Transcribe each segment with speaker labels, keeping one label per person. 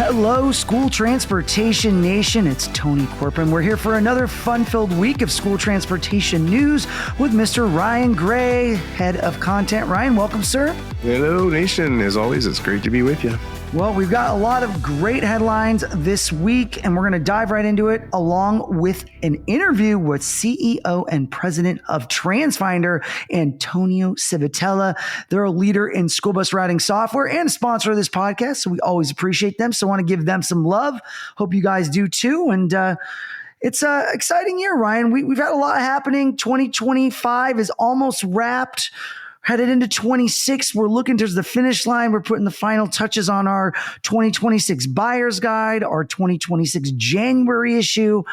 Speaker 1: Hello, School Transportation Nation. It's Tony Corpin. We're here for another fun-filled week of school transportation news with Mr. Ryan Gray, head of content. Ryan, welcome, sir.
Speaker 2: Hello, Nation. As always, it's great to be with you.
Speaker 1: Well, we've got a lot of great headlines this week, and we're going to dive right into it along with an interview with CEO and president of Transfinder, Antonio Civitella. They're a leader in school bus routing software and a sponsor of this podcast, so we always appreciate them. So I want to give them some love. Hope you guys do too. And it's an exciting year, Ryan. We've had a lot happening. 2025 is almost wrapped. Headed into 26, we're looking towards the finish line. We're putting the final touches on our 2026 buyer's guide, our 2026 January issue.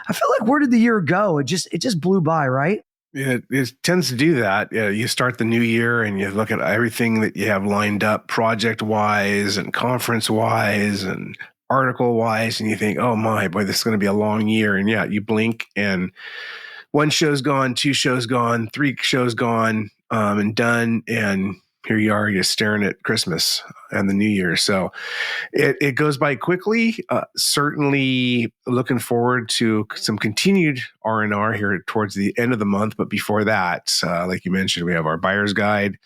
Speaker 1: I feel like, where did the year go? It just blew by, right?
Speaker 2: It tends to do that. You start the new year and you look at everything that you have lined up project-wise and conference-wise and article-wise, and you think, oh my, boy, this is going to be a long year. And yeah, you blink and one show's gone, two shows gone, three shows gone, and done. And here you are, you're staring at Christmas and the New Year. So it goes by quickly. Certainly looking forward to some continued R&R here towards the end of the month. But before that, like you mentioned, we have our buyer's guide.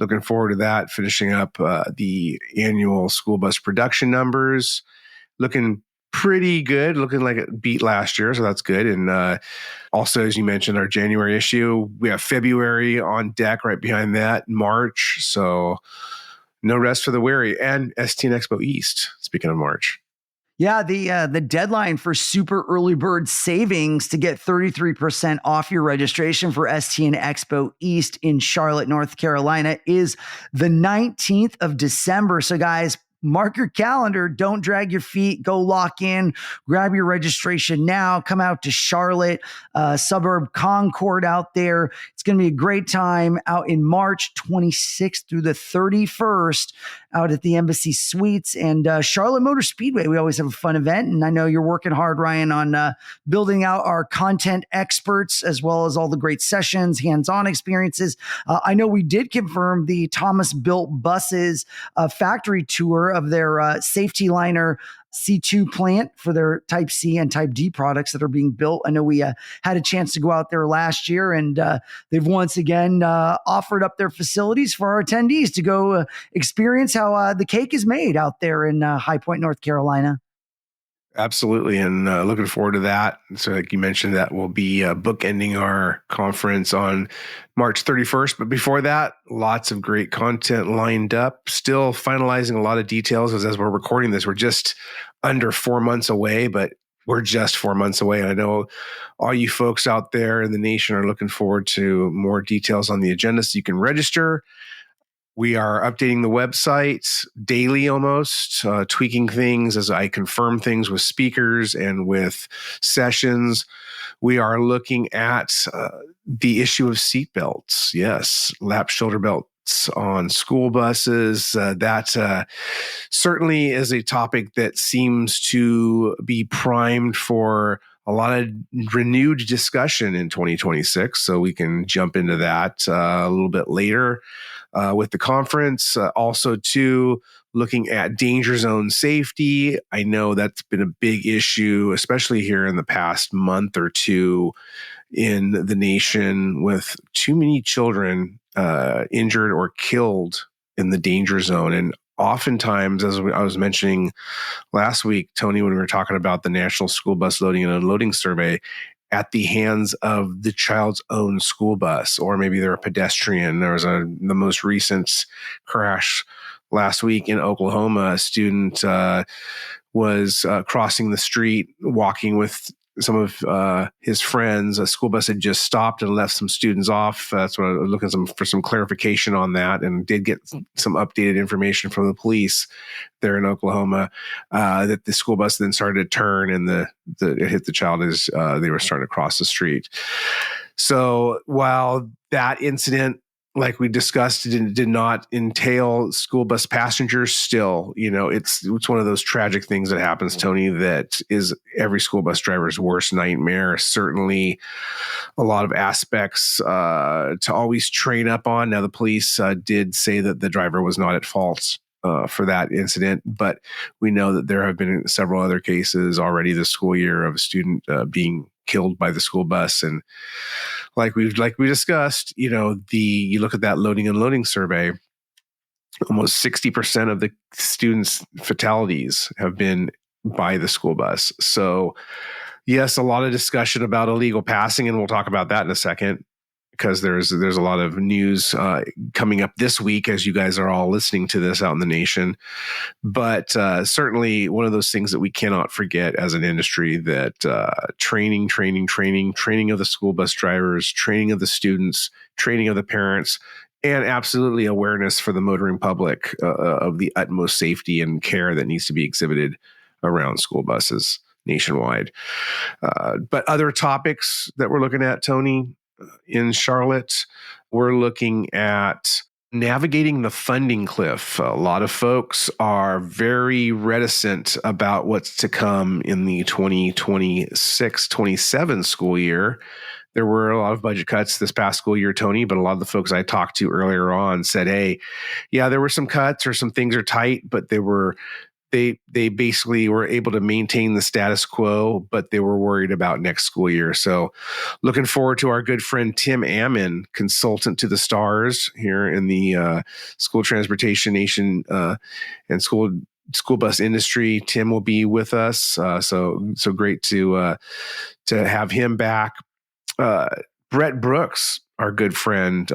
Speaker 2: Looking forward to that, finishing up the annual school bus production numbers. Looking pretty good, looking like it beat last year, so that's good. And also, as you mentioned, our January issue, we have February on deck right behind that, March, so no rest for the weary. And STN Expo East, speaking of March.
Speaker 1: Yeah, the deadline for super early bird savings to get 33% off your registration for STN Expo East in Charlotte, North Carolina is the 19th of December. So guys, mark your calendar. Don't drag your feet. Go lock in. Grab your registration now. Come out to Charlotte, suburb Concord out there. It's going to be a great time out in March 26th through the 31st out at the Embassy Suites and Charlotte Motor Speedway. We always have a fun event. And I know you're working hard, Ryan, on building out our content experts as well as all the great sessions, hands-on experiences. I know we did confirm the Thomas Built Buses factory tour of their safety liner C2 plant for their Type C and Type D products that are being built. I know we had a chance to go out there last year, and they've once again offered up their facilities for our attendees to go experience how the cake is made out there in High Point, North Carolina.
Speaker 2: Absolutely, and looking forward to that. So like you mentioned, that will be bookending our conference on March 31st. But before that, lots of great content lined up. Still finalizing a lot of details as we're recording this. We're just under 4 months away, but we're just 4 months away. And I know all you folks out there in the nation are looking forward to more details on the agenda so you can register. We are updating the website daily almost, tweaking things as I confirm things with speakers and with sessions. We are looking at the issue of seatbelts. Yes, lap shoulder belts on school buses. That certainly is a topic that seems to be primed for a lot of renewed discussion in 2026. So we can jump into that a little bit later. With the conference, also too, looking at danger zone safety. I know that's been a big issue, especially here in the past month or two in the nation, with too many children injured or killed in the danger zone. And oftentimes, as I was mentioning last week, Tony, when we were talking about the National School Bus Loading and Unloading Survey, at the hands of the child's own school bus, or maybe they're a pedestrian. There was the most recent crash last week in Oklahoma. A student was crossing the street, walking with some of his friends. A school bus had just stopped and left some students off. That's what I was looking for some clarification on that, and did get some updated information from the police there in Oklahoma that the school bus then started to turn and it hit the child as they were starting to cross the street. So while that incident, like we discussed, did not entail school bus passengers, still, it's one of those tragic things that happens, Tony, that is every school bus driver's worst nightmare. Certainly a lot of aspects to always train up on. Now, the police did say that the driver was not at fault for that incident, but we know that there have been several other cases already this school year of a student being killed by the school bus. And like we discussed, you look at that loading and unloading survey, almost 60% of the students' fatalities have been by the school bus. So yes, a lot of discussion about illegal passing, and we'll talk about that in a second, because there's a lot of news coming up this week as you guys are all listening to this out in the nation. But certainly one of those things that we cannot forget as an industry, that training of the school bus drivers, training of the students, training of the parents, and absolutely awareness for the motoring public of the utmost safety and care that needs to be exhibited around school buses nationwide. But other topics that we're looking at, Tony, in Charlotte, we're looking at navigating the funding cliff. A lot of folks are very reticent about what's to come in the 2026-27 school year. There were a lot of budget cuts this past school year, Tony, but a lot of the folks I talked to earlier on said, hey, yeah, there were some cuts or some things are tight, but they basically were able to maintain the status quo, but they were worried about next school year. So looking forward to our good friend Tim Ammon, consultant to the stars here in the school transportation nation and school bus industry. Tim will be with us. So great to have him back. Brett Brooks, our good friend,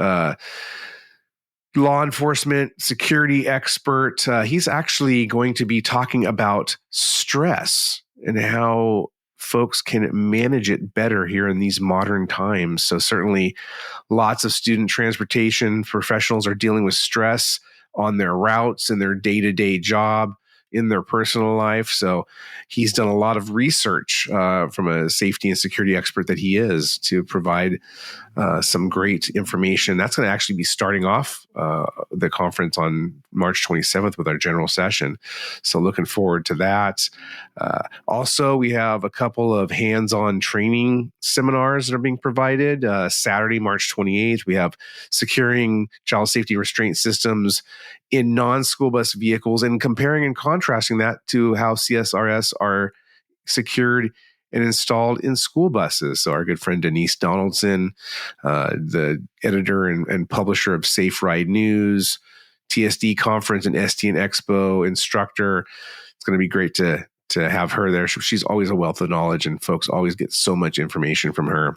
Speaker 2: law enforcement security expert. He's actually going to be talking about stress and how folks can manage it better here in these modern times. So certainly lots of student transportation professionals are dealing with stress on their routes and their day-to-day job in their personal life. So he's done a lot of research from a safety and security expert that he is to provide some great information. That's going to actually be starting off the conference on March 27th with our general session. So looking forward to that. Also, we have a couple of hands-on training seminars that are being provided. Saturday, March 28th, we have securing child safety restraint systems in non-school bus vehicles and comparing and contrasting that to how CSRS are secured and installed in school buses. So our good friend Denise Donaldson, the editor and publisher of Safe Ride News, TSD Conference and STN Expo instructor. It's going to be great to have her there. She's always a wealth of knowledge, and folks always get so much information from her.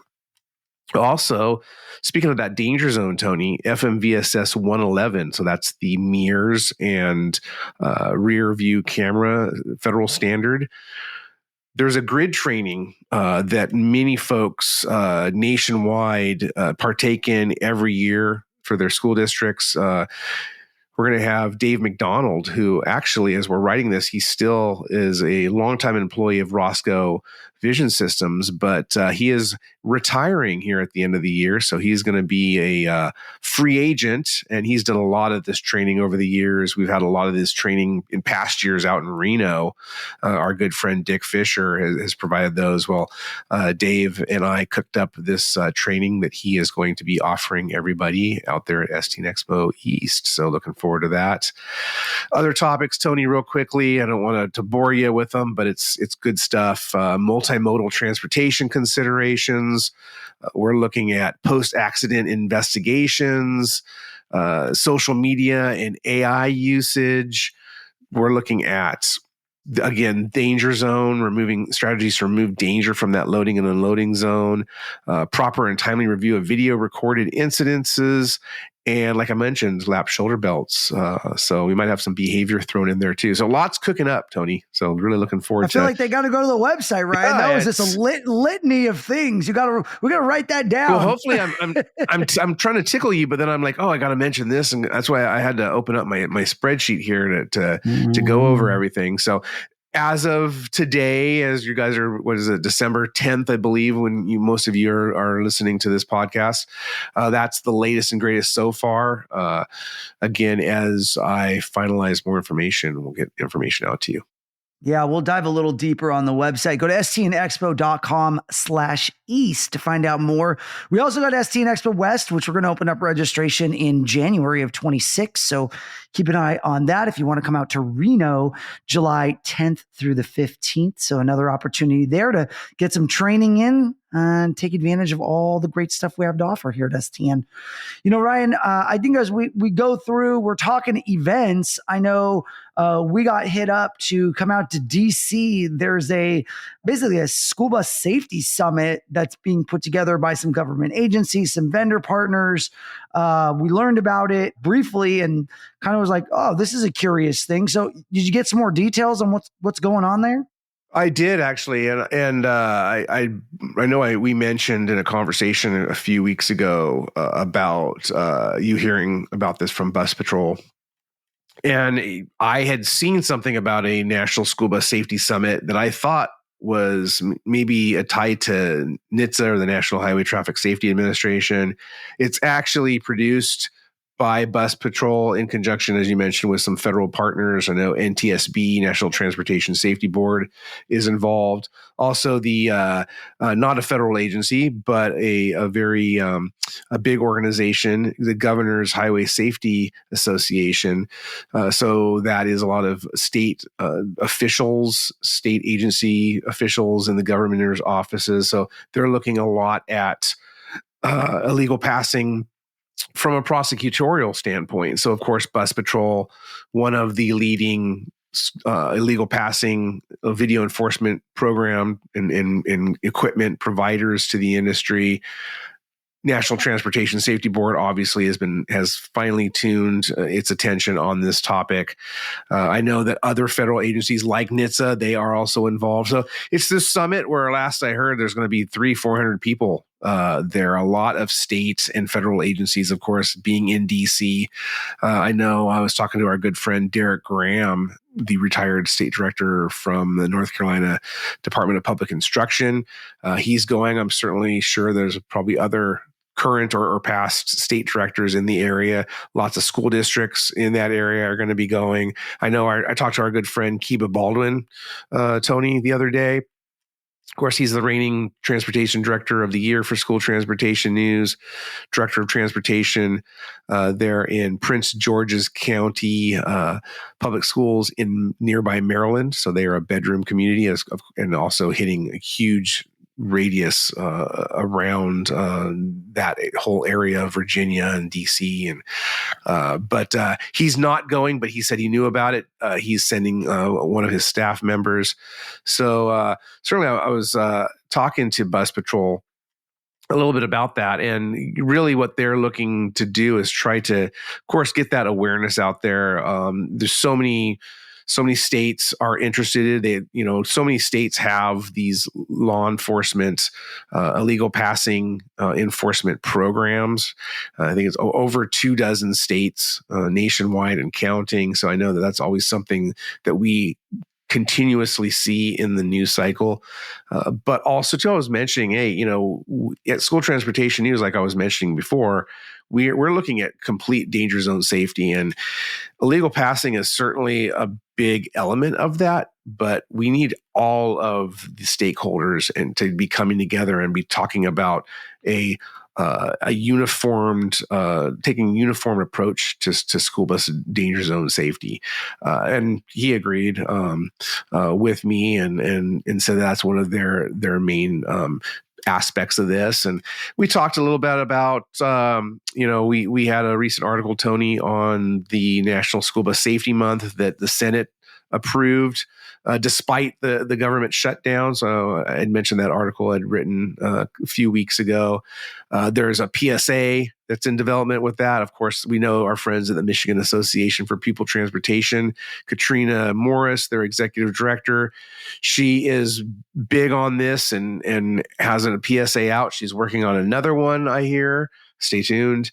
Speaker 2: Also, speaking of that danger zone, Tony, FMVSS 111, so that's the mirrors and rear view camera federal standard. There's a grid training that many folks nationwide partake in every year for their school districts. We're going to have Dave McDonald, who actually, as we're writing this, he still is a longtime employee of Roscoe Vision Systems, but he is retiring here at the end of the year. So he's going to be a free agent, and he's done a lot of this training over the years. We've had a lot of this training in past years out in Reno. Our good friend Dick Fisher has provided those. Well, Dave and I cooked up this training that he is going to be offering everybody out there at STN Expo East. So looking forward to that. Other topics, Tony, real quickly. I don't want to bore you with them, but it's good stuff. Multimodal transportation considerations. We're looking at post-accident investigations, social media and AI usage. We're looking at, again, danger zone, removing strategies to remove danger from that loading and unloading zone, proper and timely review of video recorded incidences, and like I mentioned, lap shoulder belts. So we might have some behavior thrown in there too. So lots cooking up, Tony. So really looking forward to.
Speaker 1: I feel like they got to go to the website, right?
Speaker 2: Yeah,
Speaker 1: that was just a litany of things. We got to write that down.
Speaker 2: Well, hopefully I'm trying to tickle you, but then I'm like, oh, I got to mention this, and that's why I had to open up my spreadsheet here to go over everything. So as of today, as you guys are, December 10th, I believe, when most of you are listening to this podcast, that's the latest and greatest so far. Again, as I finalize more information, we'll get information out to you.
Speaker 1: Yeah, we'll dive a little deeper on the website. Go to stnexpo.com/east East to find out more. We also got STN Expo West, which we're going to open up registration in January of 26. So keep an eye on that if you want to come out to Reno, July 10th through the 15th. So another opportunity there to get some training in and take advantage of all the great stuff we have to offer here at STN. Ryan, I think as we go through, we're talking events. I know we got hit up to come out to DC. There's basically a school bus safety summit that's being put together by some government agencies, some vendor partners. We learned about it briefly and kind of was like, oh, this is a curious thing. So did you get some more details on what's going on there?
Speaker 2: I did actually, and I know we mentioned in a conversation a few weeks ago about you hearing about this from Bus Patrol, and I had seen something about a National School Bus Safety Summit that I thought was maybe a tie to NHTSA or the National Highway Traffic Safety Administration. It's actually produced by Bus Patrol in conjunction, as you mentioned, with some federal partners. I know NTSB, National Transportation Safety Board, is involved. Also, the not a federal agency, but a very a big organization, the Governor's Highway Safety Association. So that is a lot of state officials, state agency officials in the governor's offices. So they're looking a lot at illegal passing from a prosecutorial standpoint. So, of course, Bus Patrol, one of the leading illegal passing video enforcement program and equipment providers to the industry. National Transportation Safety Board obviously has finally tuned its attention on this topic. I know that other federal agencies like NHTSA, they are also involved. So it's this summit where last I heard there's going to be 300-400 people there. A lot of state and federal agencies, of course, being in DC. I know I was talking to our good friend Derek Graham, the retired state director from the North Carolina Department of Public Instruction. He's going. I'm certainly sure there's probably other current or past state directors in the area. Lots of school districts in that area are going to be going. I know I talked to our good friend Kiba Baldwin, Tony, the other day. Of course, he's the reigning transportation director of the year for School Transportation News, director of transportation there in Prince George's County public schools in nearby Maryland. So they are a bedroom community and also hitting a huge radius around that whole area of Virginia and DC. But he's not going, but he said he knew about it. He's sending one of his staff members. So certainly I was talking to Bus Patrol a little bit about that. And really what they're looking to do is try to, of course, get that awareness out there. There's so many states are interested. So many states have these law enforcement, illegal passing enforcement programs. I think it's over 24 states nationwide and counting. So I know that that's always something that we continuously see in the news cycle. But also, too, I was mentioning, at School Transportation News, like I was mentioning before, we're looking at complete danger zone safety, and illegal passing is certainly a big element of that. But we need all of the stakeholders and to be coming together and be talking about a uniformed, taking a uniform approach to school bus danger zone safety. And he agreed with me and said that's one of their main aspects of this. And we talked a little bit about, we had a recent article, Tony, on the National School Bus Safety Month that the Senate approved despite the government shutdown. So I had mentioned that article I'd written a few weeks ago. There's a PSA that's in development with that. Of course, we know our friends at the Michigan Association for People Transportation, Katrina Morris, their executive director. She is big on this and has a PSA out. She's working on another one, I hear. Stay tuned.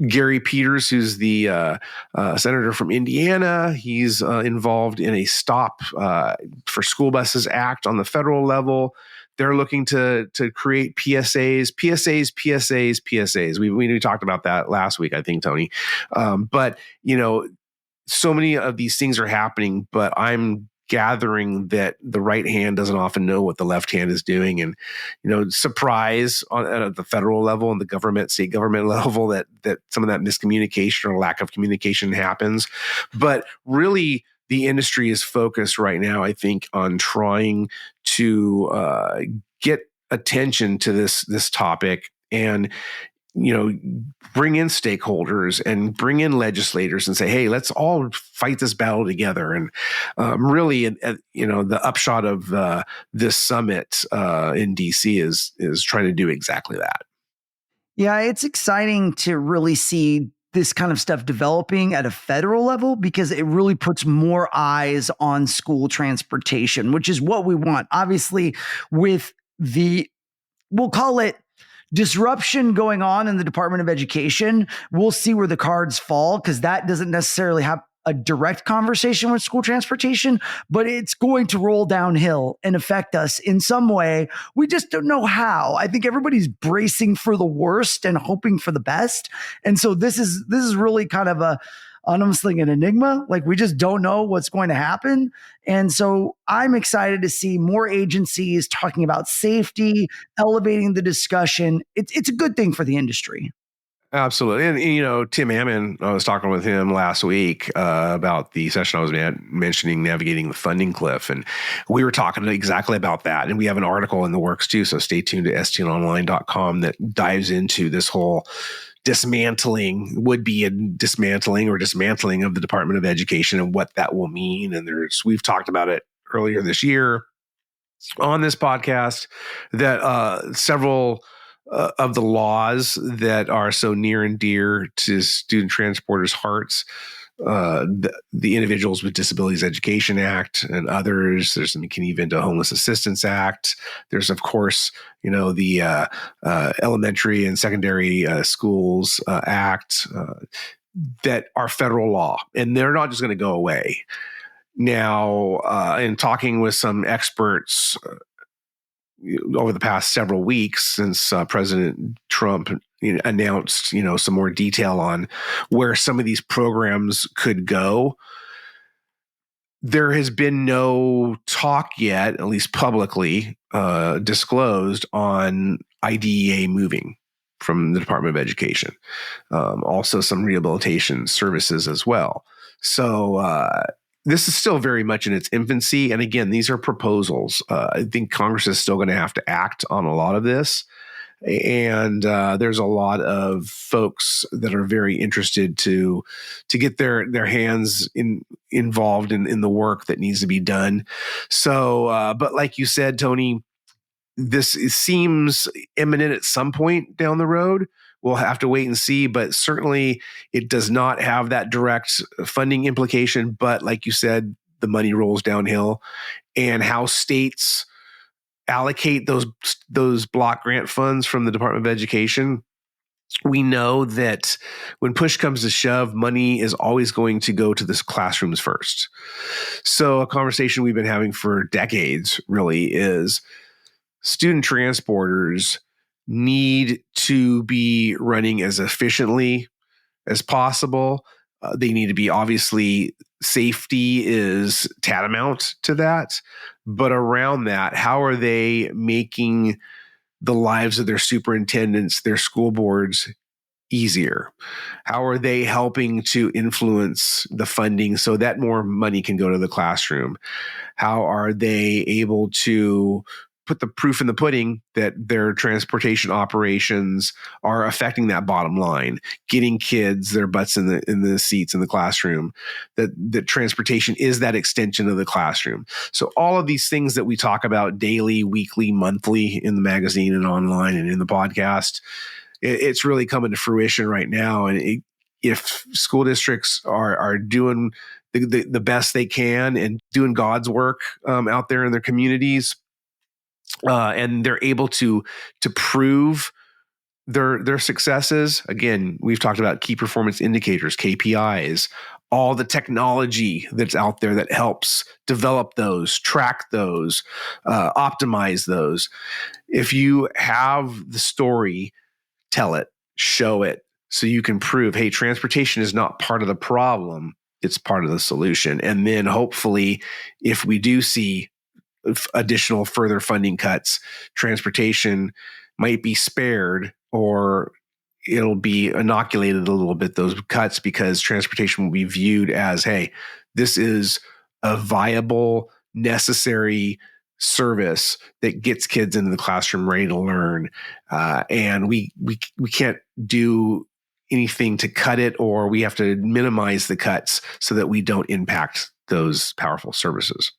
Speaker 2: Gary Peters, who's the senator from Indiana, he's involved in a Stop for School Buses Act on the federal level. They're looking to create PSAs. We talked about that last week, I think, Tony. But so many of these things are happening, but I'm gathering that the right hand doesn't often know what the left hand is doing, and surprise at the federal level and the government, state government level, that some of that miscommunication or lack of communication happens. But really, the industry is focused right now, I think, on trying to get attention to this topic, and bring in stakeholders and bring in legislators and say, hey, let's all fight this battle together. And really, the upshot of this summit in DC is trying to do exactly that.
Speaker 1: Yeah, it's exciting to really see this kind of stuff developing at a federal level, because it really puts more eyes on school transportation, which is what we want. Obviously, with we'll call it disruption going on in the Department of Education, we'll see where the cards fall, because that doesn't necessarily have a direct conversation with school transportation, but it's going to roll downhill and affect us in some way. We just don't know how. I think everybody's bracing for the worst and hoping for the best. And so this is really kind of honestly an enigma. Like, we just don't know what's going to happen. And so I'm excited to see more agencies talking about safety, elevating the discussion. It's a good thing for the industry.
Speaker 2: Absolutely. And, Tim Ammon, I was talking with him last week about the session I was mentioning, navigating the funding cliff. And we were talking exactly about that. And we have an article in the works too. So stay tuned to stnonline.com that dives into this whole would-be dismantling of the Department of Education and what that will mean. And we've talked about it earlier this year on this podcast, that several of the laws that are so near and dear to student transporters' hearts, the Individuals with Disabilities Education Act and others. There's the McKinney-Vento Homeless Assistance Act. There's, of course, the Elementary and Secondary Schools Act that are federal law, and they're not just going to go away. Now, in talking with some experts over the past several weeks since President Trump announced, some more detail on where some of these programs could go, there has been no talk yet, at least publicly disclosed, on IDEA moving from the Department of Education. Also some rehabilitation services as well. So this is still very much in its infancy. And again, these are proposals. I think Congress is still going to have to act on a lot of this. And there's a lot of folks that are very interested to get their hands involved in the work that needs to be done. So, but like you said, Tony, this seems imminent at some point down the road. We'll have to wait and see, but certainly it does not have that direct funding implication. But like you said, the money rolls downhill, and how states allocate those block grant funds from the Department of Education. We know that when push comes to shove, money is always going to go to the classrooms first. So a conversation we've been having for decades really is student transporters need to be running as efficiently as possible. They need to be, obviously, safety is tantamount to that. But around that, how are they making the lives of their superintendents, their school boards, easier? How are they helping to influence the funding so that more money can go to the classroom? How are they able to put the proof in the pudding that their transportation operations are affecting that bottom line, getting kids their butts in the seats in the classroom, that transportation is that extension of the classroom? So all of these things that we talk about daily, weekly, monthly in the magazine and online and in the podcast, it's really coming to fruition right now. And if school districts are doing the best they can and doing God's work out there in their communities, and they're able to prove their successes. Again, we've talked about key performance indicators, KPIs, all the technology that's out there that helps develop those, track those, optimize those. If you have the story, tell it, show it, so you can prove, hey, transportation is not part of the problem. it's part of the solution. And then hopefully, if we do see additional further funding cuts, transportation might be spared, or it'll be inoculated a little bit, those cuts, because transportation will be viewed as, hey, this is a viable, necessary service that gets kids into the classroom ready to learn. And we can't do anything to cut it, or we have to minimize the cuts so that we don't impact those powerful services.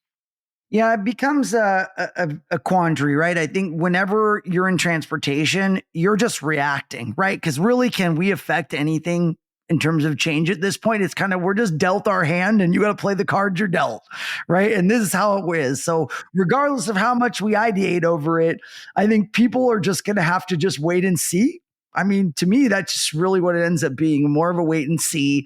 Speaker 1: Yeah, it becomes a quandary, right? I think whenever you're in transportation, you're just reacting, right? Because really, can we affect anything in terms of change at this point? It's kind of, we're just dealt our hand and you got to play the cards you're dealt, right? And this is how it is. So regardless of how much we ideate over it, I think people are just going to have to just wait and see. I mean, to me, that's just really what it ends up being, more of a wait and see.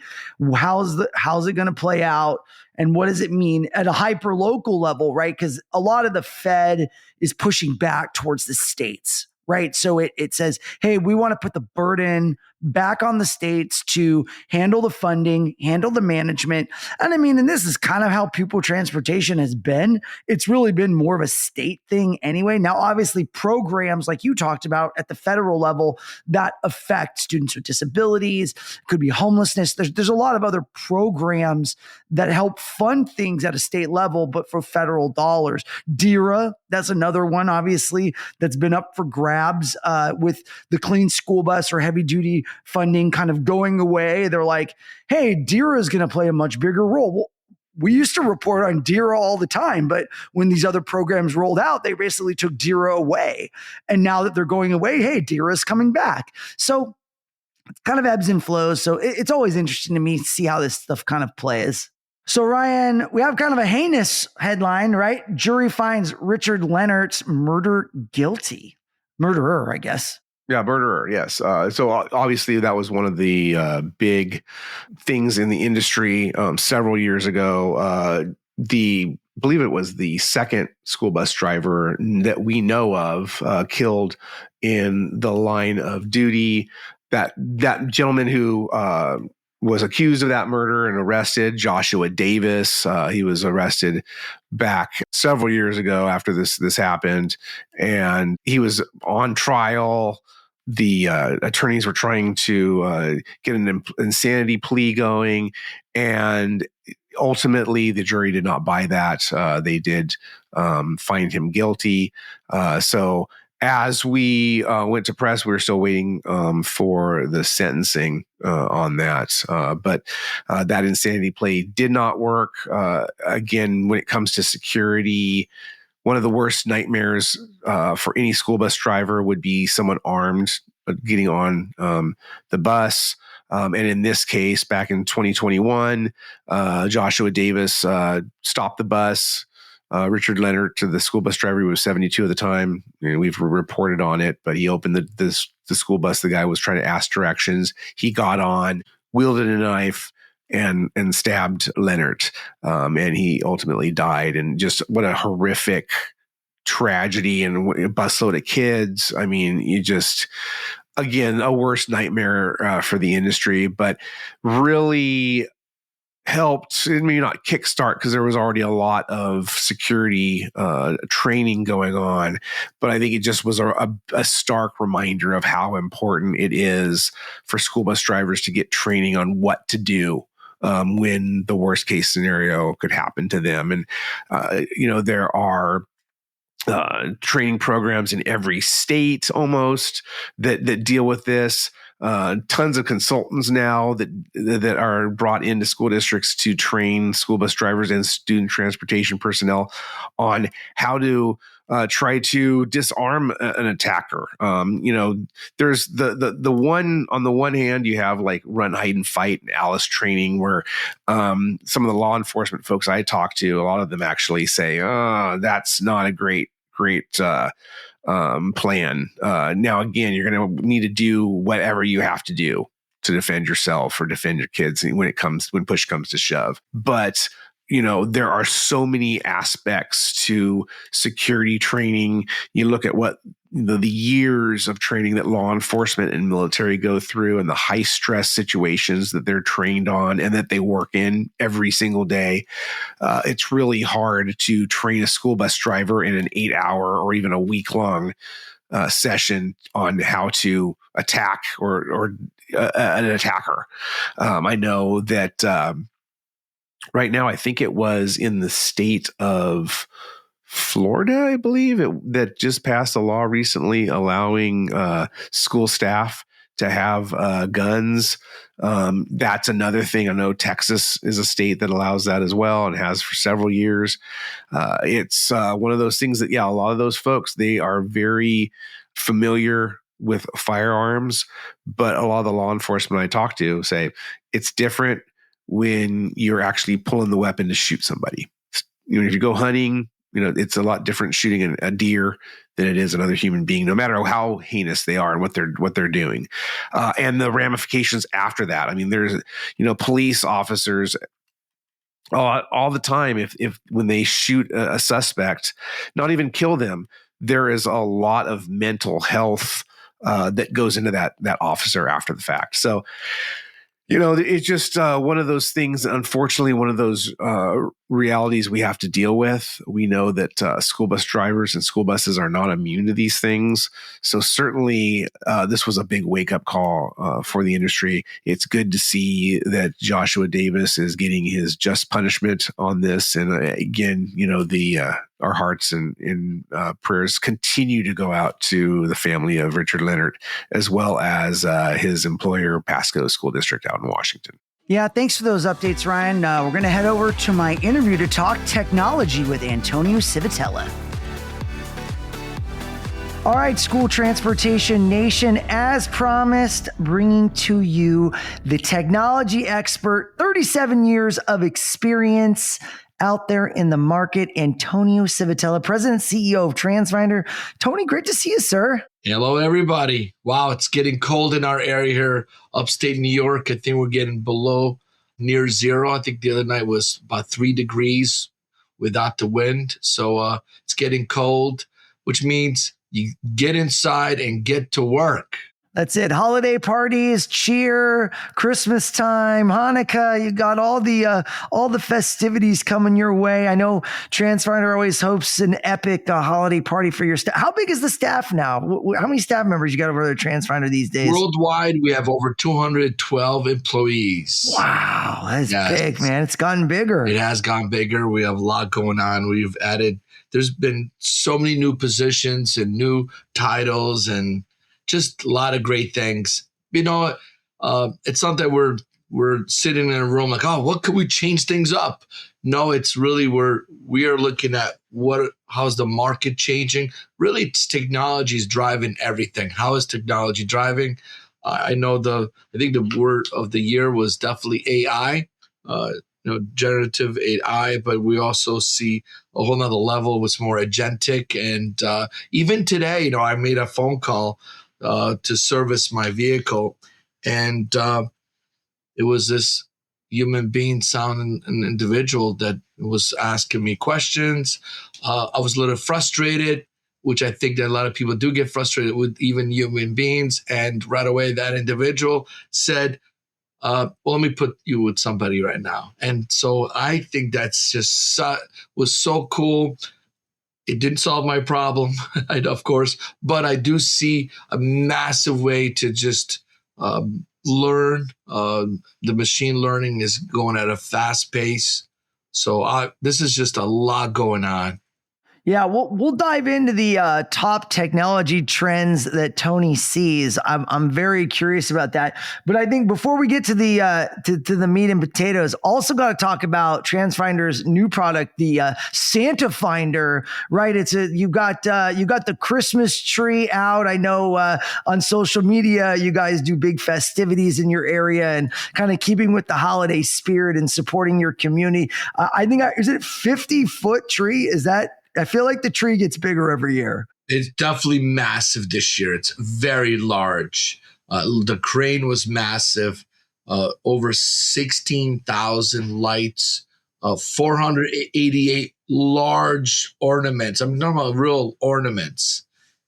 Speaker 1: How's it going to play out? And what does it mean at a hyper local level, right? Because a lot of the Fed is pushing back towards the states, right? So it says, hey, we want to put the burden back on the states to handle the funding, handle the management. And I mean, and this is kind of how pupil transportation has been. It's really been more of a state thing anyway. Now, obviously, programs like you talked about at the federal level that affect students with disabilities, could be homelessness. There's a lot of other programs that help fund things at a state level, but for federal dollars. DERA, that's another one, obviously, that's been up for grabs with the clean school bus or heavy duty funding kind of going away. They're like, hey, DERA is going to play a much bigger role. Well, we used to report on DERA all the time, but when these other programs rolled out, they basically took DERA away. And now that they're going away, hey, DERA is coming back. So it kind of ebbs and flows. So it's always interesting to me to see how this stuff kind of plays. So Ryan, we have kind of a heinous headline, right? Jury finds Richard Leonard's murderer, I guess.
Speaker 2: Yeah, murderer. Yes. So obviously that was one of the big things in the industry several years ago. Believe it was the second school bus driver that we know of killed in the line of duty. That gentleman who was accused of that murder and arrested, Joshua Davis. He was arrested back several years ago after this happened, and he was on trial. The attorneys were trying to get an insanity plea going, and ultimately the jury did not buy that. They did find him guilty. So as we went to press, we were still waiting for the sentencing on that. But that insanity plea did not work. Again, when it comes to security, one of the worst nightmares for any school bus driver would be someone armed getting on the bus. And in this case, back in 2021, Joshua Davis stopped the bus. Richard Leonard, to the school bus driver, who was 72 at the time, and we've reported on it, but he opened the school bus. The guy was trying to ask directions. He got on, wielded a knife, and stabbed Leonard. And he ultimately died. And just what a horrific tragedy, and a busload of kids. I mean, again, a worst nightmare for the industry, but really helped, maybe not kickstart, because there was already a lot of security training going on, but I think it just was a stark reminder of how important it is for school bus drivers to get training on what to do when the worst case scenario could happen to them. And, there are training programs in every state almost that deal with this. Tons of consultants now that are brought into school districts to train school bus drivers and student transportation personnel on how to try to disarm an attacker. There's the one, on the one hand, you have like run, hide, and fight and Alice training, where some of the law enforcement folks I talk to, a lot of them actually say, "Oh, that's not a great plan." Now, again, you're going to need to do whatever you have to do to defend yourself or defend your kids when push comes to shove. But there are so many aspects to security training. You look at what the years of training that law enforcement and military go through, and the high stress situations that they're trained on and that they work in every single day. It's really hard to train a school bus driver in an 8-hour or even a week-long session on how to attack or an attacker. I know that right now, I think it was in the state of Florida, I believe, that just passed a law recently allowing school staff to have guns. That's another thing. I know Texas is a state that allows that as well and has for several years. It's one of those things that, a lot of those folks, they are very familiar with firearms, but a lot of the law enforcement I talk to say it's different when you're actually pulling the weapon to shoot somebody. If you go hunting, it's a lot different shooting a deer than it is another human being, no matter how heinous they are and what they're doing, and the ramifications after that. I mean, there's police officers all the time. If when they shoot a suspect, not even kill them, there is a lot of mental health that goes into that officer after the fact. So, it's just one of those things, unfortunately, one of those realities we have to deal with. We know that school bus drivers and school buses are not immune to these things. So certainly this was a big wake-up call for the industry. It's good to see that Joshua Davis is getting his just punishment on this. And again, our hearts and prayers continue to go out to the family of Richard Leonard, as well as his employer, Pasco School District out in Washington.
Speaker 1: Yeah, thanks for those updates, Ryan. We're going to head over to my interview to talk technology with Antonio Civitella. All right, School Transportation Nation, as promised, bringing to you the technology expert, 37 years of experience out there in the market, Antonio Civitella, President and CEO of Transfinder. Tony, great to see you, sir.
Speaker 3: Hello, everybody. Wow, it's getting cold in our area here, upstate New York. I think we're getting below near zero. I think the other night was about 3 degrees without the wind. So it's getting cold, which means you get inside and get to work.
Speaker 1: That's it. Holiday parties, cheer, Christmas time, Hanukkah. You got all the festivities coming your way. I know Transfinder always hopes an epic holiday party for your staff. How big is the staff now? How many staff members you got over there at Transfinder these days?
Speaker 3: Worldwide, we have over 212 employees.
Speaker 1: Wow, that's big, man. It's gotten bigger.
Speaker 3: It has gotten bigger. We have a lot going on. We've added. There's been so many new positions and new titles and just a lot of great things. It's not that we're sitting in a room like, oh, what could we change things up? No, it's really we are looking at how's the market changing. Really, technology is driving everything. How is technology driving? I think the word of the year was definitely AI, generative AI, but we also see a whole nother level with more agentic. And even today, I made a phone call to service my vehicle. And it was this human being sounding an individual that was asking me questions. I was a little frustrated, which I think that a lot of people do get frustrated with even human beings. And right away, that individual said, let me put you with somebody right now. And so I think that's just was so cool. It didn't solve my problem, of course, but I do see a massive way to just learn. The machine learning is going at a fast pace. So this is just a lot going on.
Speaker 1: Yeah, we'll dive into the top technology trends that Tony sees. I'm very curious about that. But I think before we get to the to the meat and potatoes, also got to talk about Transfinder's new product, the Santa Finder. Right? You got the Christmas tree out. I know on social media you guys do big festivities in your area and kind of keeping with the holiday spirit and supporting your community. I think is it 50-foot tree? Is that? I feel like the tree gets bigger every year.
Speaker 3: It's definitely massive this year. It's very large. The crane was massive. Over 16,000 lights 488 large ornaments. I'm talking about real ornaments.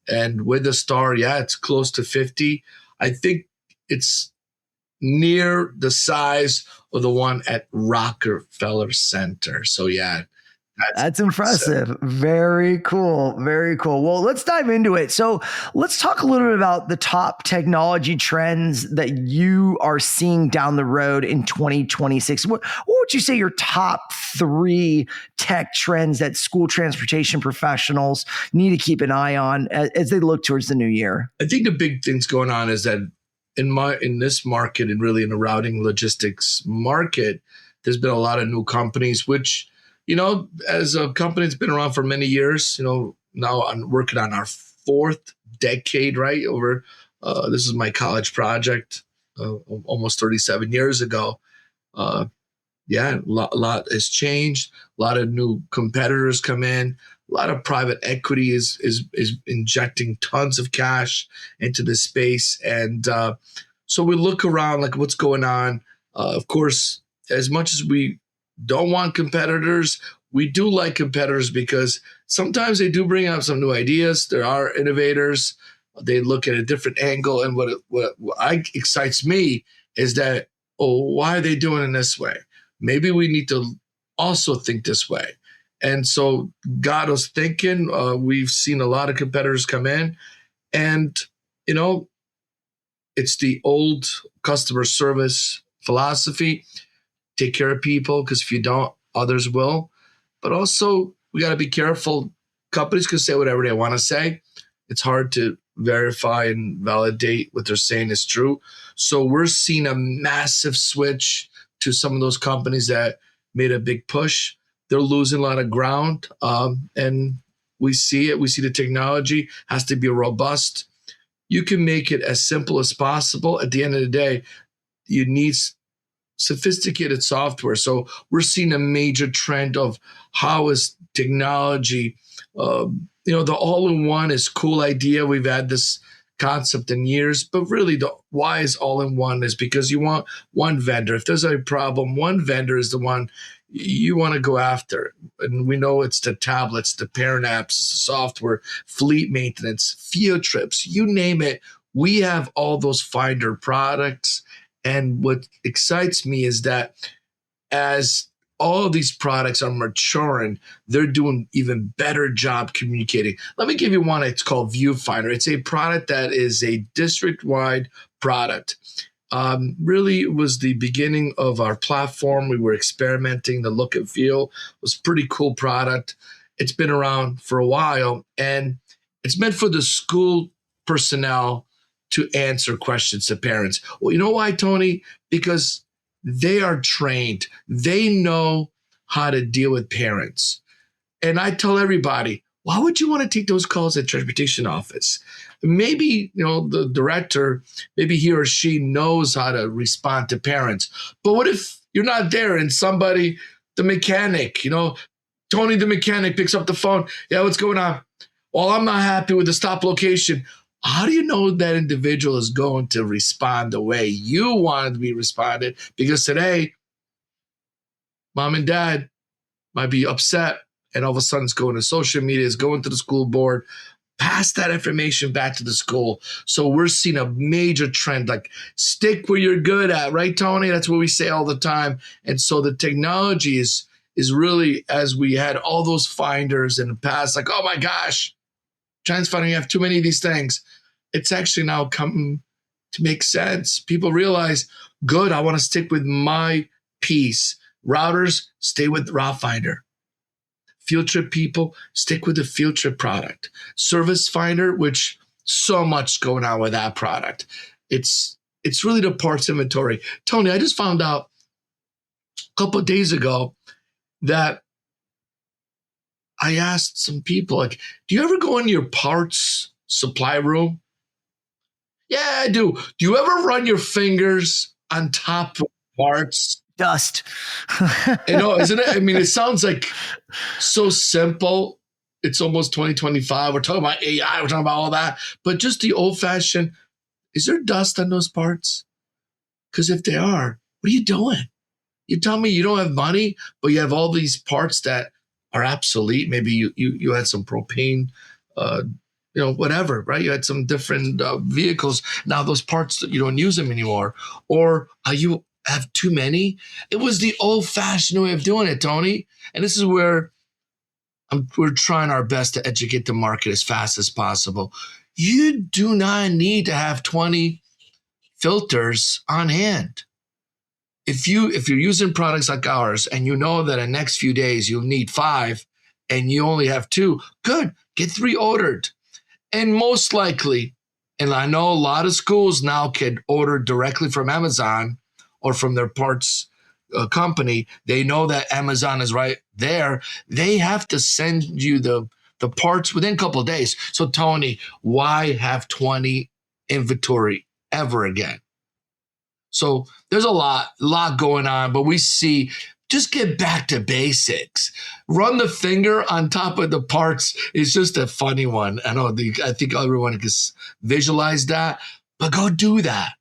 Speaker 3: And with the star, yeah, it's close to 50. I think it's near the size of the one at Rockefeller Center. So yeah,
Speaker 1: that's impressive. Very cool. Very cool. Well, let's dive into it. So let's talk a little bit about the top technology trends that you are seeing down the road in 2026. What would you say your top 3 tech trends that school transportation professionals need to keep an eye on as they look towards the new year?
Speaker 3: I think the big things going on is that in this market, and really in the routing logistics market, there's been a lot of new companies, which, as a company that's been around for many years, now I'm working on our 4th decade, right? This is my college project, almost 37 years ago. A lot has changed. A lot of new competitors come in. A lot of private equity is injecting tons of cash into this space. And so we look around, like, what's going on. Of course, as much as we don't want competitors, we do like competitors because sometimes they do bring up some new ideas. There are innovators. They look at a different angle. And what excites me is that, why are they doing it this way? Maybe we need to also think this way. And so got us thinking. We've seen a lot of competitors come in, and, it's the old customer service philosophy. Take care of people, because if you don't, others will. But also, we got to be careful. Companies can say whatever they want to say. It's hard to verify and validate what they're saying is true. So we're seeing a massive switch to some of those companies that made a big push. They're losing a lot of ground, and we see it. We see the technology has to be robust. You can make it as simple as possible. At the end of the day, you need sophisticated software. So we're seeing a major trend of how is technology, the all-in-one is a cool idea. We've had this concept in years, but really the why is all-in-one is because you want one vendor. If there's a problem, one vendor is the one you want to go after. And we know it's the tablets, the parent apps, the software, fleet maintenance, field trips, you name it. We have all those Finder products. And what excites me is that as all of these products are maturing, they're doing even better job communicating. Let me give you one. It's called Viewfinder. It's a product that is a district-wide product. Really was the beginning of our platform. We were experimenting. The look and feel was a pretty cool product. It's been around for a while, and it's meant for the school personnel to answer questions to parents. Well, you know why, Tony? Because they are trained. They know how to deal with parents. And I tell everybody, why would you want to take those calls at transportation office? Maybe, the director, maybe he or she knows how to respond to parents. But what if you're not there and somebody, the mechanic, Tony, the mechanic, picks up the phone. Yeah, what's going on? Well, I'm not happy with the stop location. How do you know that individual is going to respond the way you wanted to be responded? Because today, mom and dad might be upset, and all of a sudden it's going to social media, it's going to the school board. Pass that information back to the school. So we're seeing a major trend, like stick where you're good at, right, Tony? That's what we say all the time. And so the technology is really, as we had all those finders in the past, like, oh my gosh, Transfinder, you have too many of these things. It's actually now coming to make sense. People realize, good, I want to stick with my piece. Routers, stay with Route Finder. Field trip people, stick with the field trip product. Service Finder, which so much going on with that product. It's really the parts inventory. Tony, I just found out a couple of days ago that I asked some people, like, do you ever go in your parts supply room? Yeah, I do. Do you ever run your fingers on top of parts?
Speaker 1: Dust.
Speaker 3: Isn't it? I mean, it sounds like so simple. It's almost 2025. We're talking about AI. We're talking about all that. But just the old-fashioned, is there dust on those parts? Because if they are, what are you doing? You tell me you don't have money, but you have all these parts that are obsolete. Maybe you had some propane, whatever, right? You had some different vehicles. Now those parts, you don't use them anymore. Or you have too many. It was the old-fashioned way of doing it, Tony. And this is where we're trying our best to educate the market as fast as possible. You do not need to have 20 filters on hand. If you're using products like ours and you know that in the next few days you'll need 5 and you only have 2, good, get 3 ordered. And most likely, and I know a lot of schools now can order directly from Amazon or from their parts company. They know that Amazon is right there. They have to send you the parts within a couple of days. So Tony, why have 20 inventory ever again? So there's a lot going on, but we see, just get back to basics. Run the finger on top of the parts is just a funny one. I think everyone can visualize that, but go do that.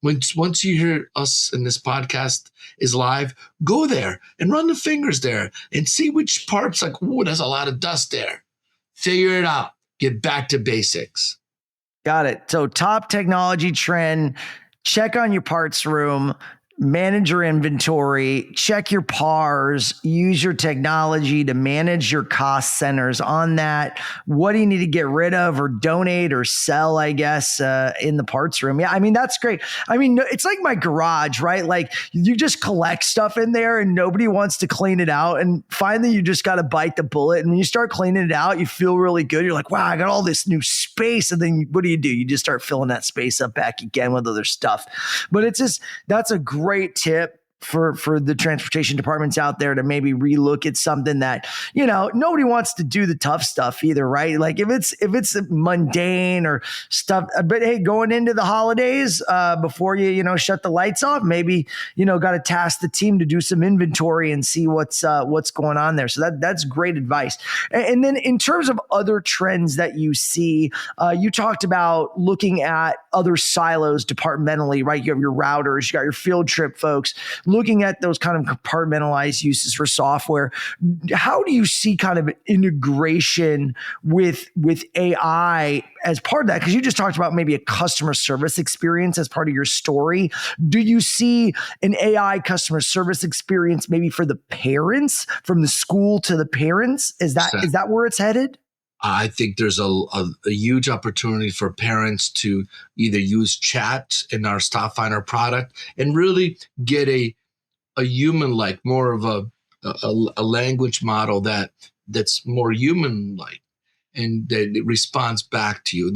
Speaker 3: Once you hear us in this podcast is live, go there and run the fingers there and see which parts, like, ooh, there's a lot of dust there. Figure it out. Get back to basics.
Speaker 1: Got it. So top technology trend, check on your parts room, manage your inventory, check your PARs, use your technology to manage your cost centers on that. What do you need to get rid of or donate or sell, I guess, in the parts room? Yeah, I mean, that's great. I mean, it's like my garage, right? Like you just collect stuff in there and nobody wants to clean it out. And finally, you just got to bite the bullet. And when you start cleaning it out, you feel really good. You're like, wow, I got all this new space. And then what do? You just start filling that space up back again with other stuff. But it's just, that's a great tip for the transportation departments out there to maybe relook at something that, nobody wants to do the tough stuff either, right? Like if it's mundane or stuff, but hey, going into the holidays, before you shut the lights off, maybe, got to task the team to do some inventory and see what's going on there. So that's great advice. And then in terms of other trends that you see, you talked about looking at other silos departmentally, right? You have your routers, you got your field trip folks, looking at those kind of compartmentalized uses for software. How do you see kind of integration with AI as part of that? Because you just talked about maybe a customer service experience as part of your story. Do you see an AI customer service experience maybe for the parents, from the school to the parents? Is that where it's headed?
Speaker 3: I think there's a huge opportunity for parents to either use chat in our Transfinder product and really get a human-like, more of a language model that's more human-like and that it responds back to you.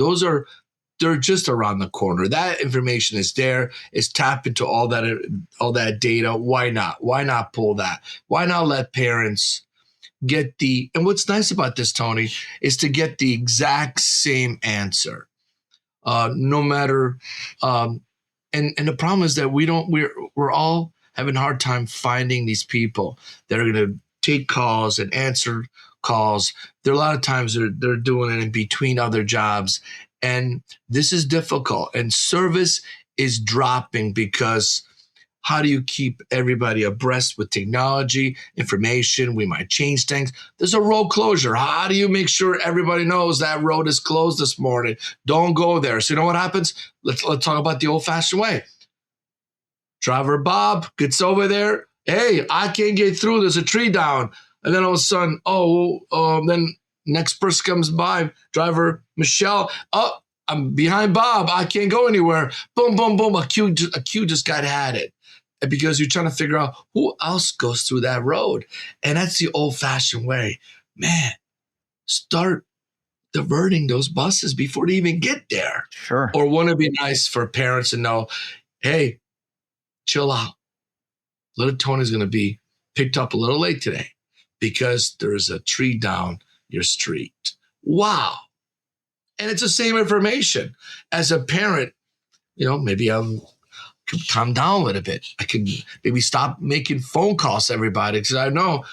Speaker 3: They're just around the corner. That information is there. It's tap into all that data. Why not? Why not pull that? Why not let parents get and what's nice about this, Tony, is to get the exact same answer, no matter. And the problem is that we're all having a hard time finding these people that are going to take calls and answer calls. There are a lot of times they're doing it in between other jobs, and this is difficult. And service is dropping because how do you keep everybody abreast with technology, information? We might change things. There's a road closure. How do you make sure everybody knows that road is closed this morning? Don't go there. So you know what happens? Let's talk about the old-fashioned way. Driver Bob gets over there. Hey, I can't get through. There's a tree down. And then all of a sudden, then next person comes by. Driver Michelle. Oh, I'm behind Bob. I can't go anywhere. Boom, boom, boom. A queue just got added. Because you're trying to figure out who else goes through that road. And that's the old-fashioned way. Man, start diverting those buses before they even get there.
Speaker 1: Sure.
Speaker 3: Or wouldn't it be nice for parents to know, hey, chill out. Little Tony's going to be picked up a little late today because there's a tree down your street. Wow. And it's the same information. As a parent, maybe I'm calm down a little bit. I can maybe stop making phone calls to everybody because I know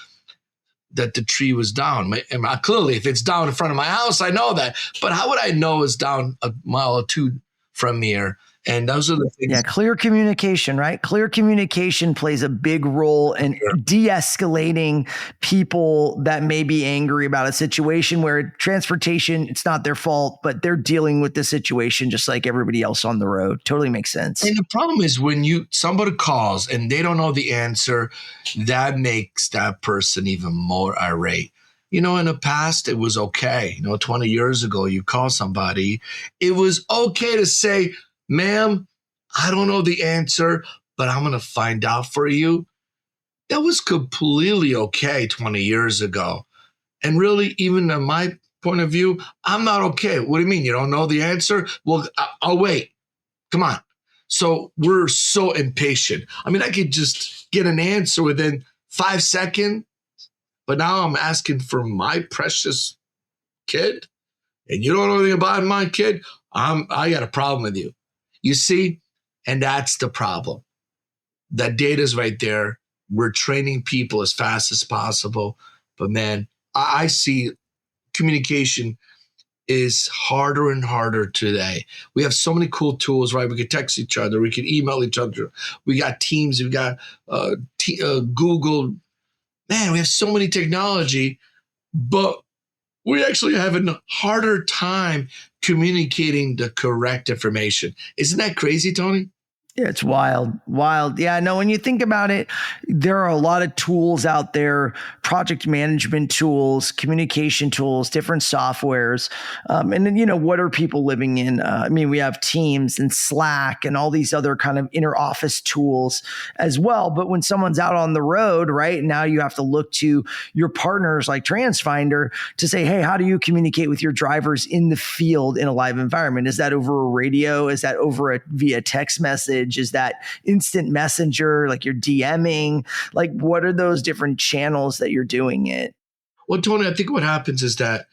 Speaker 3: that the tree was down. And clearly, if it's down in front of my house, I know that. But how would I know it's down a mile or two from here? And those are the things.
Speaker 1: Yeah, clear communication, right? Clear communication plays a big role in de-escalating people that may be angry about a situation where transportation, it's not their fault, but they're dealing with the situation just like everybody else on the road. Totally makes sense.
Speaker 3: And the problem is when somebody calls and they don't know the answer, that makes that person even more irate. In the past, it was okay. 20 years ago, you call somebody, it was okay to say, ma'am, I don't know the answer, but I'm going to find out for you. That was completely okay 20 years ago. And really, even in my point of view, I'm not okay. What do you mean? You don't know the answer? Well, I'll wait. Come on. So we're so impatient. I mean, I could just get an answer within 5 seconds, but now I'm asking for my precious kid, and you don't know anything about my kid. I got a problem with you. You see, and that's the problem. That data's right there. We're training people as fast as possible, but man, I see communication is harder and harder today. We have so many cool tools, right? We can text each other. We can email each other. We got Teams. We got Google. Man, we have so many technology, but we actually have a harder time communicating the correct information. Isn't that crazy, Tony?
Speaker 1: Yeah, it's wild. Yeah, no, when you think about it, there are a lot of tools out there, project management tools, communication tools, different softwares. And then, what are people living in? We have Teams and Slack and all these other kind of inner office tools as well. But when someone's out on the road, right, now you have to look to your partners like Transfinder to say, hey, how do you communicate with your drivers in the field in a live environment? Is that over a radio? Is that over via text message? Is that instant messenger, like you're DMing? Like, what are those different channels that you're doing it?
Speaker 3: Well, Tony, I think what happens is that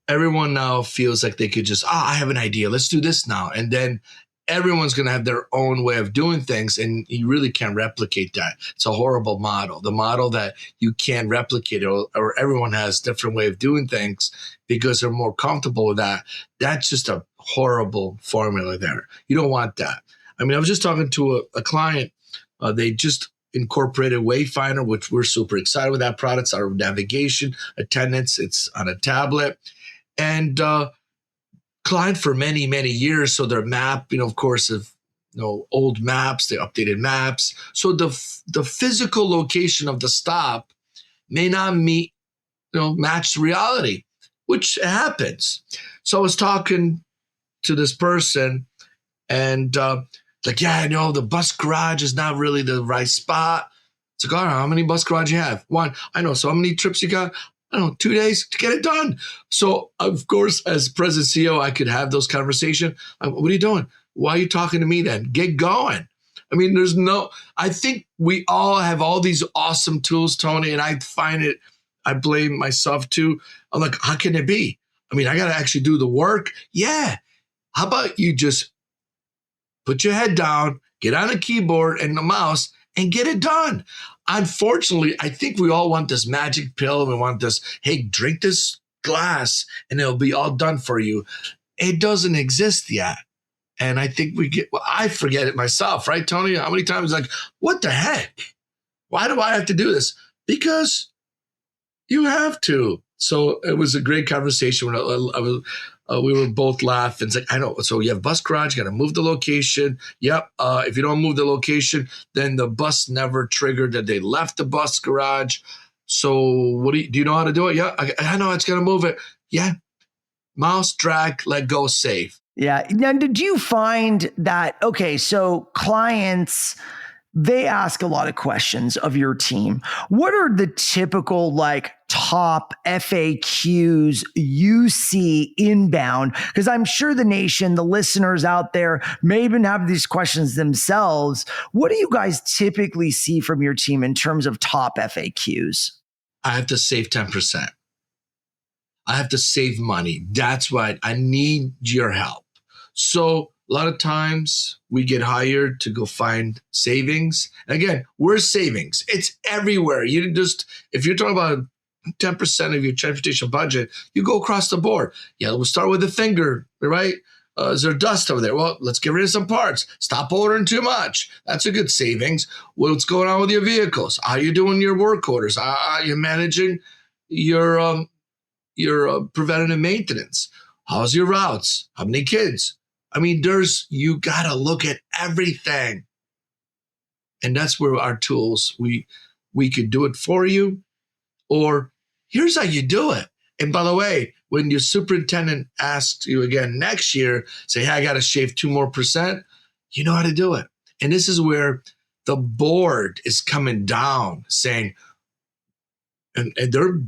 Speaker 3: everyone now feels like they could just, I have an idea. Let's do this now. And then everyone's going to have their own way of doing things. And you really can't replicate that. It's a horrible model. The model that you can't replicate or everyone has a different way of doing things because they're more comfortable with that. That's just a horrible formula there. You don't want that. I was just talking to a client. They just incorporated Wayfinder, which we're super excited with that product. It's our navigation, attendance. It's on a tablet. And client for many, many years. So their map, of course, of old maps, the updated maps. So the physical location of the stop may not match reality, which happens. So I was talking to this person and the bus garage is not really the right spot. It's like, all right, how many bus garage you have? One. I know. So how many trips you got? I don't know, 2 days to get it done. So of course, as president CEO, I could have those conversations. What are you doing? Why are you talking to me then? Get going. I think we all have all these awesome tools, Tony, and I blame myself too. I'm like, how can it be? I got to actually do the work. Yeah. How about you just put your head down, get on a keyboard and the mouse and get it done. Unfortunately, I think we all want this magic pill. We want this, hey, drink this glass and it'll be all done for you. It doesn't exist yet. And I think I forget it myself, right, Tony? How many times what the heck? Why do I have to do this? Because you have to. So it was a great conversation. We were both laughing. It's like, I know. So you have bus garage, you got to move the location. Yep. If you don't move the location, then the bus never triggered that they left the bus garage. So do you know how to do it? Yeah. I know it's going to move it. Yeah. Mouse, drag, let go, save.
Speaker 1: Yeah. Now, did you find that, okay, so clients, they ask a lot of questions of your team. What are the typical top FAQs you see inbound? Because I'm sure the nation, the listeners out there may even have these questions themselves. What do you guys typically see from your team in terms of top FAQs?
Speaker 3: I have to save 10%. I have to save money. That's why I need your help. So a lot of times we get hired to go find savings. Again, we're savings. It's everywhere. If you're talking about 10% of your transportation budget, you go across the board. Yeah, we'll start with the finger, right? Is there dust over there? Well, let's get rid of some parts. Stop ordering too much. That's a good savings. What's going on with your vehicles? How are you doing your work orders? Are you managing your preventative maintenance? How's your routes? How many kids? I mean, you got to look at everything. And that's where our tools, we could do it for you, or here's how you do it. And by the way, when your superintendent asks you again next year, say, hey, I got to shave 2% more, you know how to do it. And this is where the board is coming down saying, and they're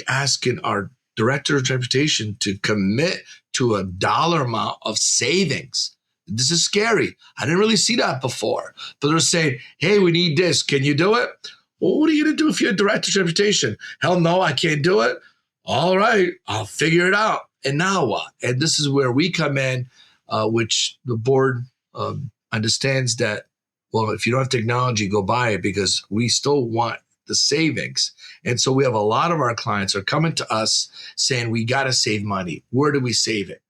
Speaker 3: asking our director of transportation to commit to a dollar amount of savings. This is scary. I didn't really see that before. But they're saying, hey, we need this. Can you do it? Well, what are you going to do if you're a director of transportation? Hell no, I can't do it. All right, I'll figure it out. And now what? And this is where we come in, which the board understands that, well, if you don't have technology, go buy it, because we still want the savings. And so we have a lot of our clients are coming to us saying, we got to save money. Where do we save it?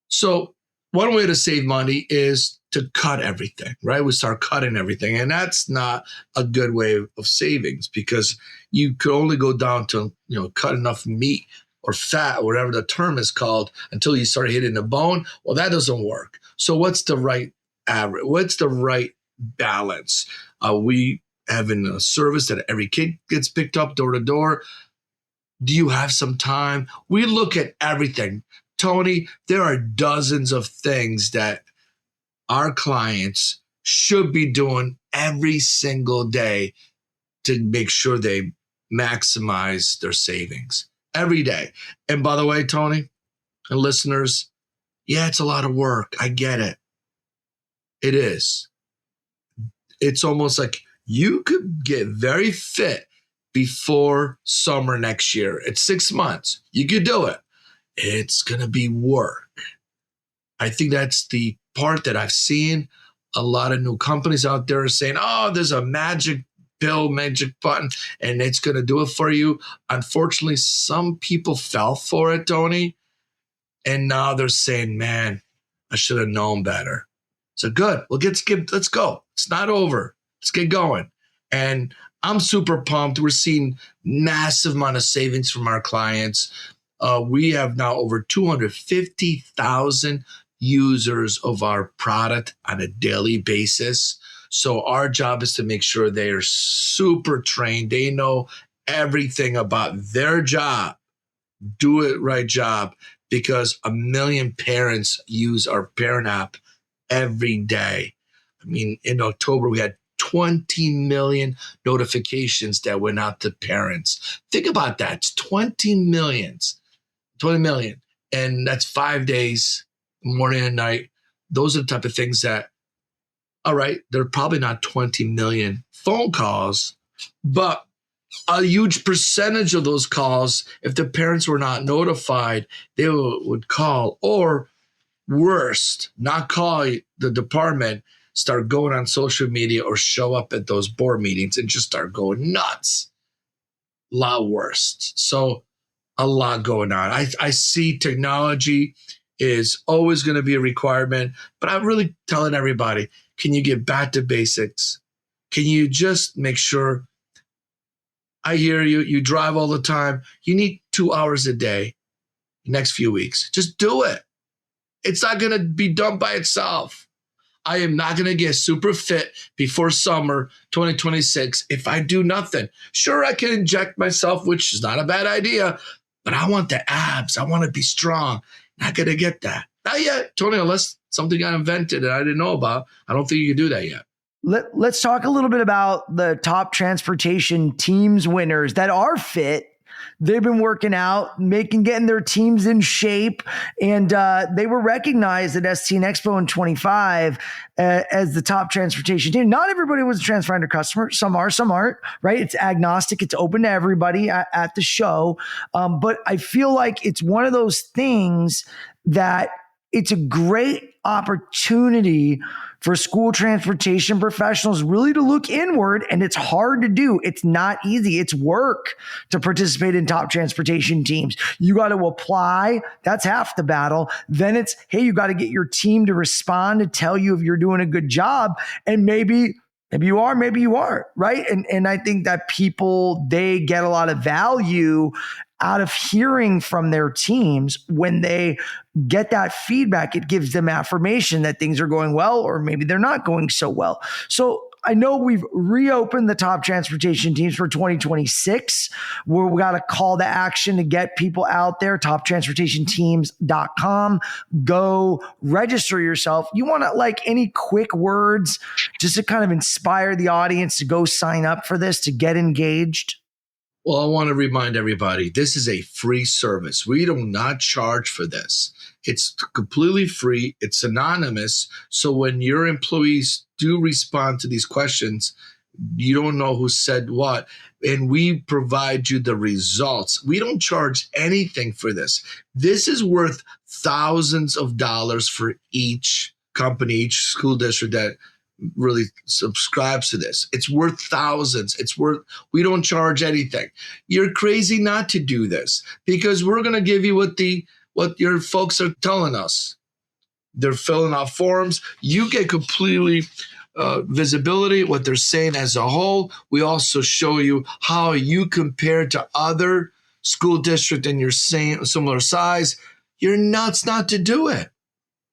Speaker 3: So one way to save money is to cut everything, right? We start cutting everything. And that's not a good way of savings, because you could only go down to, cut enough meat or fat, whatever the term is called, until you start hitting the bone. Well, that doesn't work. So what's the right average? What's the right balance? We have a service that every kid gets picked up door to door. Do you have some time? We look at everything. Tony, there are dozens of things that our clients should be doing every single day to make sure they maximize their savings every day. And by the way, Tony and listeners, yeah, it's a lot of work. I get it. It is. It's almost like you could get very fit before summer next year. It's 6 months. You could do it. It's going to be work. I think that's the part that I've seen. A lot of new companies out there are saying, oh, there's a magic pill, magic button, and it's going to do it for you. Unfortunately, some people fell for it, Tony. And now they're saying, man, I should have known better. So good. Well, let's go. It's not over. Let's get going. And I'm super pumped. We're seeing massive amount of savings from our clients. We have now over 250,000 users of our product on a daily basis. So our job is to make sure they are super trained. They know everything about their job. Do it right job, because 1 million parents use our parent app every day. I mean, in October, we had 20 million notifications that went out to parents. Think about that. It's 20 million. And that's 5 days, morning and night. Those are the type of things that, all right, they're probably not 20 million phone calls, but a huge percentage of those calls, if the parents were not notified, they would call, or worst, not call the department, start going on social media or show up at those board meetings and just start going nuts. A lot worse. So a lot going on. I see technology is always going to be a requirement, but I'm really telling everybody, can you get back to basics? Can you just make sure? I hear you. You drive all the time. You need 2 hours a day next few weeks. Just do it. It's not going to be done by itself. I am not going to get super fit before summer 2026 if I do nothing. Sure, I can inject myself, which is not a bad idea, but I want the abs. I want to be strong. Not going to get that. Not yet, Tony, unless something got invented that I didn't know about. I don't think you can do that yet.
Speaker 1: Let's talk a little bit about the top transportation teams winners that are fit. They've been working out, getting their teams in shape, and they were recognized at STN Expo in 25 as the top transportation team. Not everybody was a Transfinder customer. Some are, some aren't, right? It's agnostic. It's open to everybody at the show. But I feel like it's one of those things that it's a great opportunity for school transportation professionals really to look inward, and it's hard to do. It's not easy. It's work to participate in top transportation teams. You got to apply. That's half the battle. Then it's, hey, you got to get your team to respond, to tell you if you're doing a good job. And maybe you are, maybe you aren't, right? And I think that people, they get a lot of value out of hearing from their teams. When they get that feedback, it gives them affirmation that things are going well, or maybe they're not going so well. So I know we've reopened the top transportation teams for 2026, where we got a call to action to get people out there, toptransportationteams.com. Go register yourself. You want to, like, any quick words just to kind of inspire the audience to go sign up for this, to get engaged?
Speaker 3: Well, I want to remind everybody, this is a free service. We do not charge for this. It's completely free. It's anonymous. So when your employees do respond to these questions, you don't know who said what, and we provide you the results. We don't charge anything for this. This is worth thousands of dollars for each company, each school district that really subscribes to this. It's worth thousands. We don't charge anything. You're crazy not to do this, because we're going to give you what your folks are telling us. They're filling out forms. You get completely visibility, what they're saying as a whole. We also show you how you compare to other school district in your same similar size. You're nuts not to do it.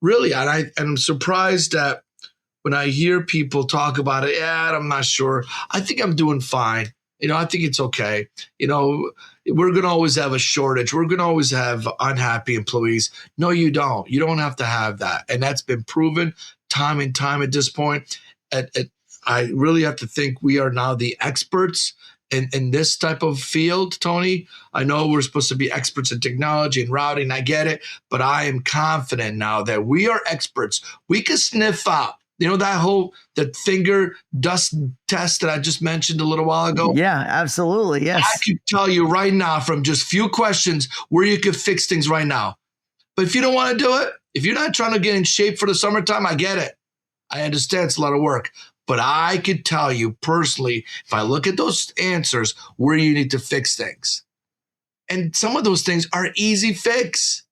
Speaker 3: Really. And I'm surprised that when I hear people talk about it, I'm not sure. I think I'm doing fine. I think it's okay. We're going to always have a shortage. We're going to always have unhappy employees. No, you don't. You don't have to have that. And that's been proven time and time at this point. I really have to think we are now the experts in this type of field, Tony. I know we're supposed to be experts in technology and routing. I get it. But I am confident now that we are experts. We can sniff out. That finger dust test that I just mentioned a little while ago?
Speaker 1: Yeah, absolutely. Yes.
Speaker 3: I can tell you right now from just few questions where you could fix things right now. But if you don't want to do it, if you're not trying to get in shape for the summertime, I get it. I understand it's a lot of work. But I could tell you personally, if I look at those answers, where you need to fix things. And some of those things are easy fix.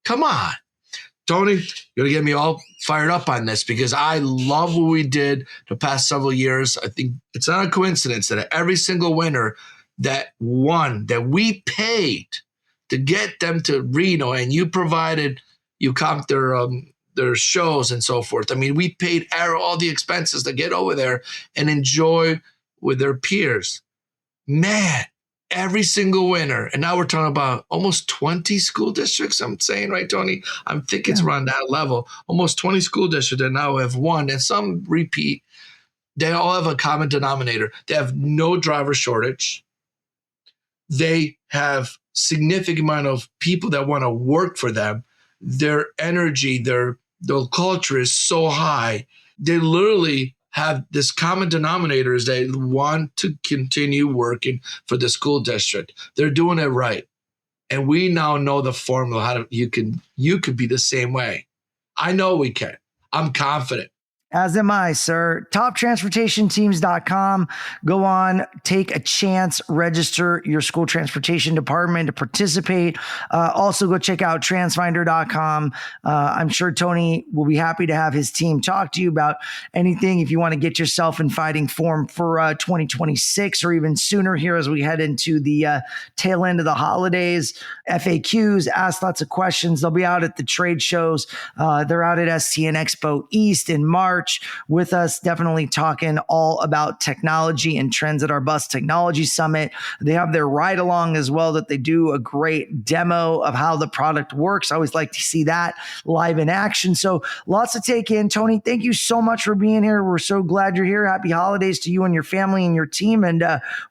Speaker 3: Come on. Tony, you're going to get me all fired up on this, because I love what we did the past several years. I think it's not a coincidence that every single winner that won, that we paid to get them to Reno, and you comped their shows and so forth. I mean, we paid all the expenses to get over there and enjoy with their peers. Man, every single winner. And now we're talking about almost 20 school districts. I'm saying, right, Tony? I'm thinking it's around that level. Almost 20 school districts that now have won, and some repeat. They all have a common denominator. They have no driver shortage. They have significant amount of people that want to work for them. Their energy, their culture is so high. They literally have this common denominator, is they want to continue working for the school district. They're doing it right. And we now know the formula, how you could be the same way. I know we can. I'm confident.
Speaker 1: As am I, sir. Toptransportationteams.com. Go on, take a chance, register your school transportation department to participate. Also, go check out transfinder.com. I'm sure Tony will be happy to have his team talk to you about anything if you want to get yourself in fighting form for 2026 or even sooner here as we head into the tail end of the holidays. FAQs, ask lots of questions. They'll be out at the trade shows. They're out at STN Expo East in March with us, definitely talking all about technology and trends at our Bus Technology Summit. They have their ride along as well, that they do a great demo of how the product works. I always like to see that live in action. So lots to take in. Tony, thank you so much for being here. We're so glad you're here. Happy holidays to you and your family and your team. And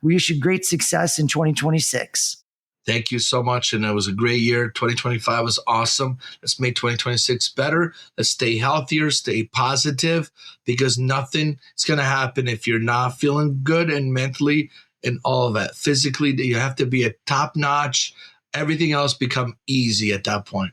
Speaker 1: we wish you great success in 2026.
Speaker 3: Thank you so much. And it was a great year. 2025 was awesome. Let's make 2026 better. Let's stay healthier, stay positive, because nothing is going to happen if you're not feeling good, and mentally and all of that. Physically, you have to be a top notch. Everything else become easy at that point.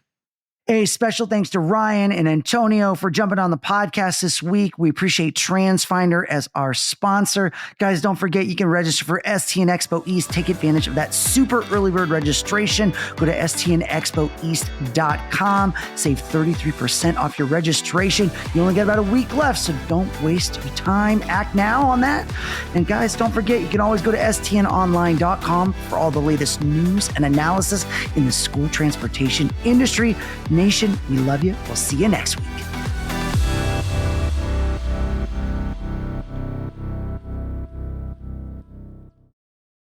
Speaker 1: A special thanks to Ryan and Antonio for jumping on the podcast this week. We appreciate Transfinder as our sponsor. Guys, don't forget you can register for STN Expo East. Take advantage of that super early bird registration. Go to stnexpoeast.com. Save 33% off your registration. You only got about a week left, so don't waste your time. Act now on that. And guys, don't forget you can always go to stnonline.com for all the latest news and analysis in the school transportation industry. Nation, we love you. We'll see you next week.